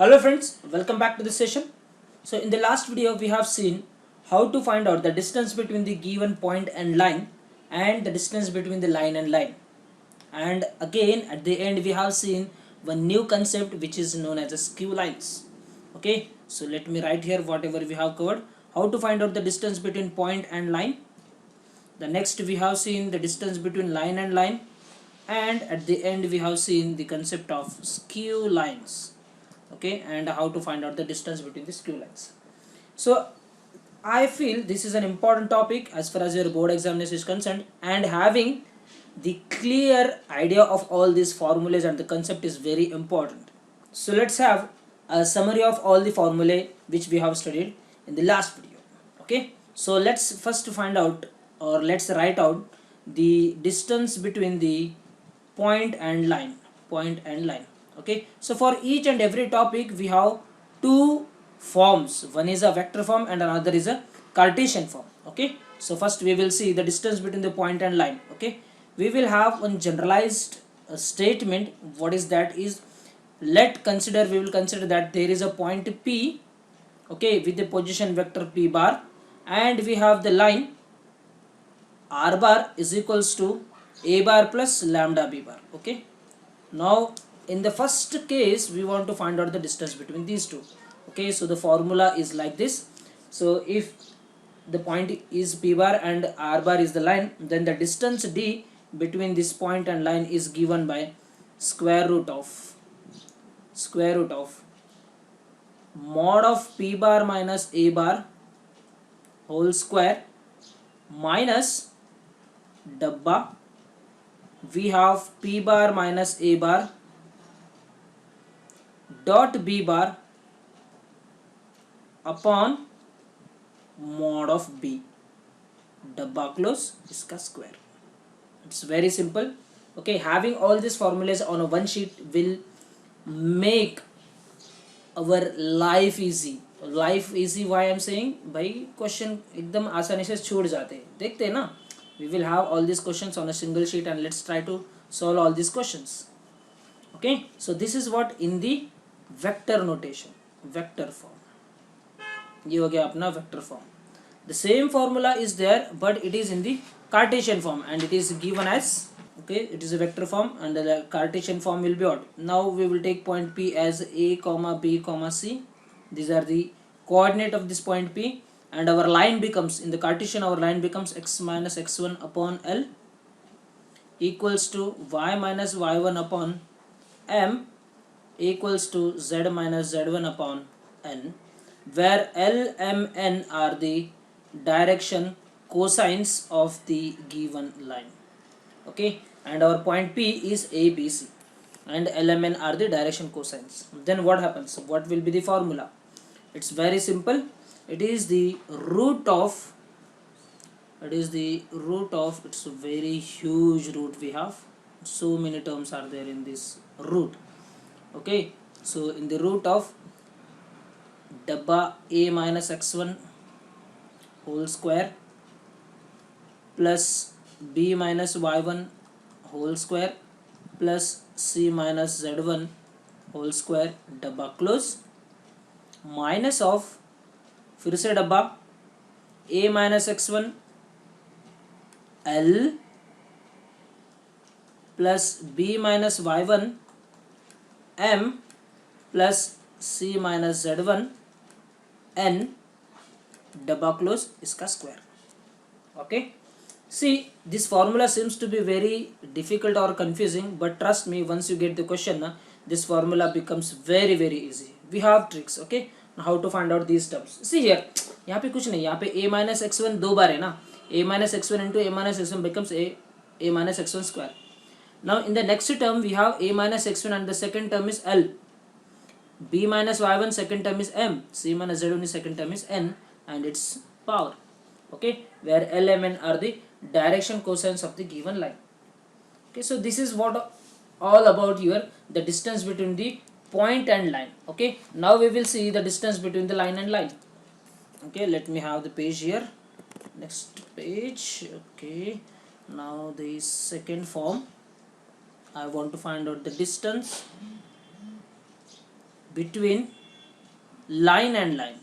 Hello friends, welcome back to this session. So in the last video we have seen how to find out the distance between the given point and line and the distance between the line and line. And again at the end we have seen one new concept which is known as the skew lines. Okay, so let me write here whatever we have covered. How to find out the distance between point and line. The next we have seen the distance between line and line, and at the end we have seen the concept of skew lines. Okay, and how to find out the distance between the skew lines. So I feel this is an important topic as far as your board examination is concerned, and having the clear idea of all these formulas and the concept is very important. So let's have a summary of all the formulae which we have studied in the last video. Okay, so let's first find out, or let's write out the distance between the point and line. Okay, so for each and every topic we have two forms. One is a vector form and another is a Cartesian form. Okay, so first we will see the distance between the point and line. Okay, we will have one generalized statement. What is that? Is we will consider that there is a point P, okay, with the position vector P bar, and we have the line R bar is equals to A bar plus lambda B bar. Okay, now in the first case we want to find out the distance between these two. Okay, so the formula is like this. So if the point is P bar and R bar is the line, then the distance D between this point and line is given by square root of mod of P bar minus A bar whole square minus dabba we have P bar minus A bar dot B bar upon mod of B dabba close iska square. It's very simple. Okay, having all these formulas on a one sheet will make our life easy. Why I'm saying, भाई question एकदम आसानी से छूट जाते हैं. देखते हैं ना, we will have all these questions on a single sheet and let's try to solve all these questions. Okay, so this is what in the vector notation, vector form. ये हो गया अपना vector form. The same formula is there but it is in the Cartesian form and it is given as, okay, it is a vector form and the Cartesian form will be what. Now we will take point P as A comma B comma C. These are the coordinate of this point P, and our line becomes, in the Cartesian our line becomes x minus x1 upon L equals to y minus y1 upon M equals to z minus z1 upon N, where L, M, N are the direction cosines of the given line. Okay, and our point P is A, B, C, and L, M, N are the direction cosines. Then what happens? What will be the formula? It's very simple. It is the root of, it's a very huge root we have. So many terms are there in this root. Okay, so in the root of dabba A minus x1 whole square plus B minus y1 whole square plus C minus z1 whole square dabba close minus of फिर से डब्बा A minus x1 L plus B minus y1 M plus C minus z1 N डब्बा close इसका square. Okay, see, this formula seems to be very difficult or confusing, but trust me, once you get the question, this formula becomes very easy. We have tricks. Okay, now how to find out these terms. See here, यहाँ पे कुछ नहीं, यहाँ पे a minus x1 दो बार है ना, a minus x1 into a minus x1 becomes a minus x1 square. Now in the next term we have a minus x1 and the second term is L, B minus y1 second term is M, C minus z1 second term is N, and its power. Okay, where L, M, N are the direction cosines of the given line. Okay, so this is what all about the distance between the point and line. Okay, now we will see the distance between the line and line. Okay, let me have the page here, next page. Okay, now the second form, I want to find out the distance between line and line.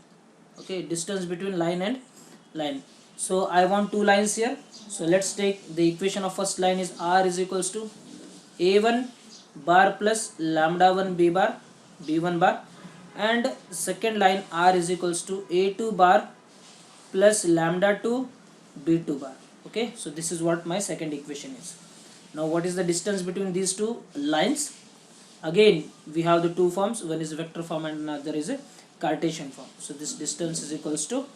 Okay, distance between line and line. So I want two lines here. So let's take the equation of first line is r is equals to a1 bar plus lambda 1 b bar b1 bar, and second line r is equals to a2 bar plus lambda 2 b2 bar. Okay, so this is what my second equation is. Now what is the distance between these two lines? Again we have the two forms, one is vector form and another is a Cartesian form. So this distance is equals to,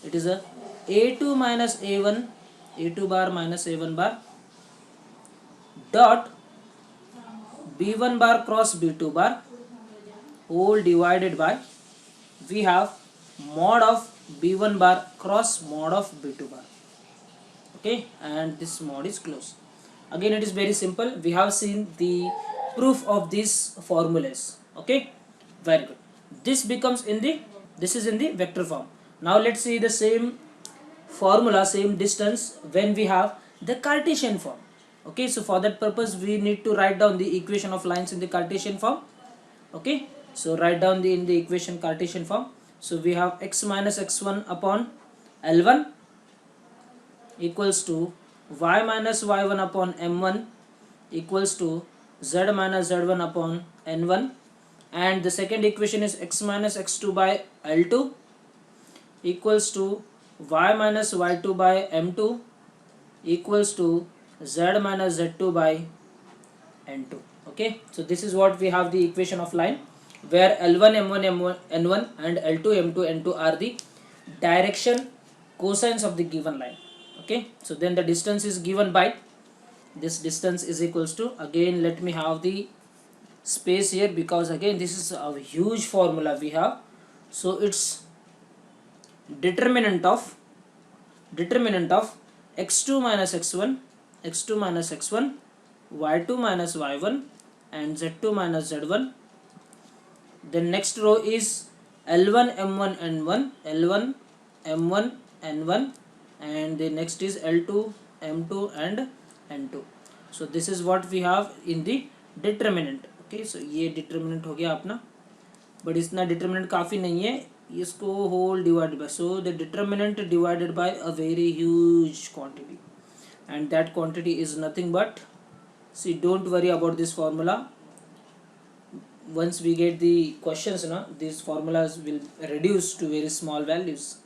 it is a a2 minus a1, a2 bar minus a1 bar dot b1 bar cross b2 bar whole divided by, we have mod of b1 bar cross mod of b2 bar. Okay, and this mod is closed. Again it is very simple, we have seen the proof of these formulas. Okay, very good. This becomes in the, this is in the vector form. Now let's see the same formula, same distance when we have the Cartesian form. Okay, so for that purpose we need to write down the equation of lines in the Cartesian form. Okay, so write down the in the equation Cartesian form. So we have x minus x1 upon L1 equals to y minus y1 upon m1 equals to z minus z1 upon n1, and the second equation is x minus x2 by L2 equals to y minus y2 by m2 equals to z minus z2 by n2. Okay, so this is what we have the equation of line, where L1 m1 m1 n1 and L2 m2 n2 are the direction cosines of the given line. Okay, so then the distance is given by, this distance is equals to, again let me have the space here because again this is a huge formula we have. So it's determinant of x2 minus x1, x2 minus x1, y2 minus y1 and z2 minus z1. Then next row is L1 m1 n1, L1 m1 n1, and the next is L2 m2 and n2. So this is what we have in the determinant. Okay, so ये determinant हो गया अपना, but इतना determinant काफ़ी नहीं है, इसको whole divided by, so the determinant divided by a very huge quantity, and that quantity is nothing but, see, don't worry about this formula. Once we get the questions, these formulas will reduce to very small values.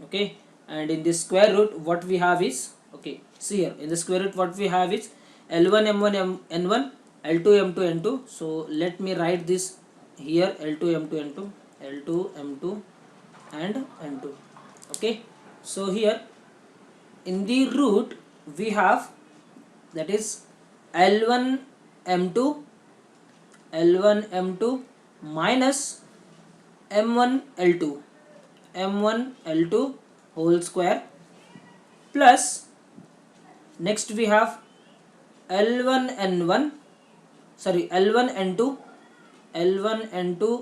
Okay, and in the square root what we have is, okay, see here in the square root what we have is L1 m1 n1, L2 m2 n2. So let me write this here, L2 m2 n2, L2 m2 and n2. Okay, so here in the root we have, that is L1 m2 minus m1 L2 whole square plus, next we have L1 n2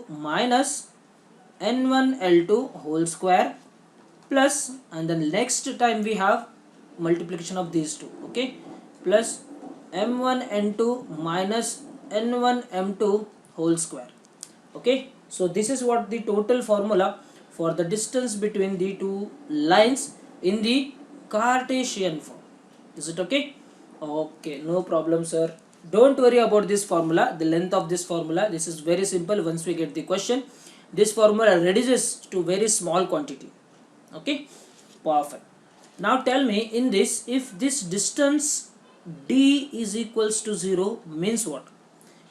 minus n1 L2 whole square plus, and then next time we have multiplication of these two. Okay, plus m1 n2 minus n1 m2 whole square. Okay, so this is what the total formula for the distance between the two lines in the Cartesian form. Is it okay? Okay, no problem sir, don't worry about this formula, the length of this formula. This is very simple. Once we get the question, this formula reduces to very small quantity. Okay, perfect. Now tell me, in this, if this distance d is equals to 0 means what?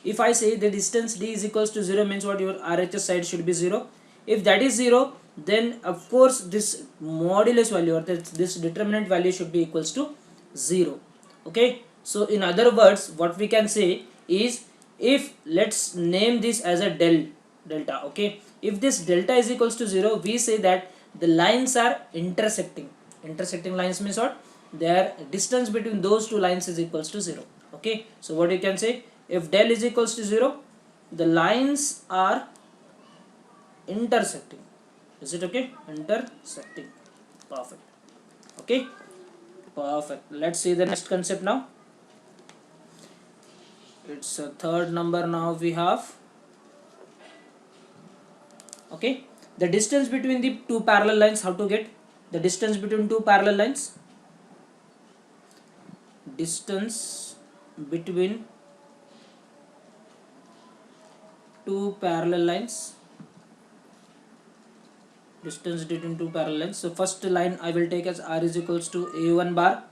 If I say the distance d is equals to 0 means what? Your RHS side should be 0. If that is 0, then of course this modulus value or this determinant value should be equals to 0. Okay, so in other words what we can say is, if let's name this as a delta. Okay, if this delta is equals to 0, we say that the lines are intersecting. Intersecting lines means what? Their distance between those two lines is equals to 0. Okay, so what you can say, if del is equals to 0, the lines are intersecting. Is it okay? Intersecting. Perfect. Okay, perfect. Let's see the next concept now. It's a third number now we have. Okay, the distance between the two parallel lines, how to get the distance between two parallel lines? Distance between two parallel lines, distance between two parallel lines. So first line I will take as r is equals to a1 bar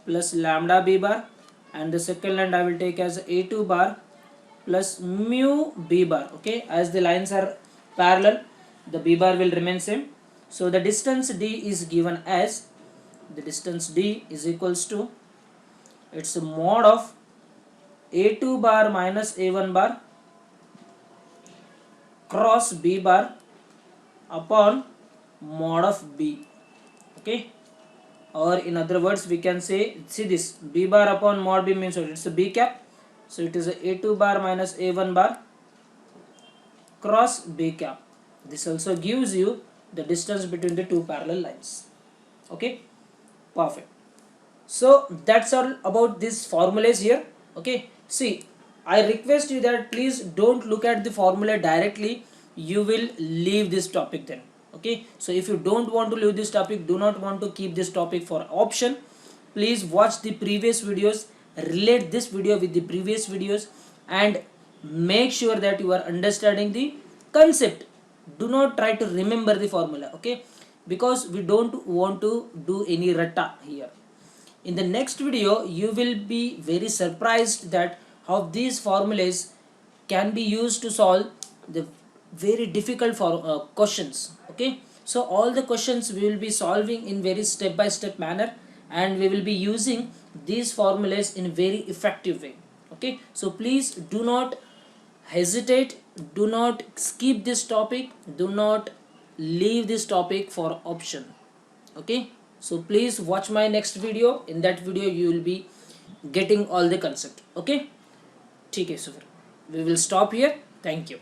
plus lambda b bar, and the second line I will take as a2 bar plus mu b bar. Okay, as the lines are parallel, the b bar will remain same. So the distance d is given as, the distance d is equals to, it's a mod of a2 bar minus a1 bar cross b bar upon mod of b. Okay, or in other words we can say, see this b bar upon mod b means what? It's a b cap, so it is a a2 bar minus a1 bar cross b cap. This also gives you the distance between the two parallel lines. Okay, perfect. So that's all about these formulas here. Okay, see, I request you that please don't look at the formula directly, you will leave this topic then. Okay, so if you don't want to leave this topic, do not want to keep this topic for option, please watch the previous videos, relate this video with the previous videos, and make sure that you are understanding the concept. Do not try to remember the formula. Okay, because we don't want to do any ratta here. In the next video you will be very surprised that how these formulas can be used to solve the very difficult questions. Okay, so all the questions we will be solving in very step by step manner, and we will be using these formulas in very effective way. Okay, so please do not hesitate, do not skip this topic, do not leave this topic for option. Okay, so please watch my next video. In that video you will be getting all the concept. Okay, ठीक है, so we will stop here. Thank you.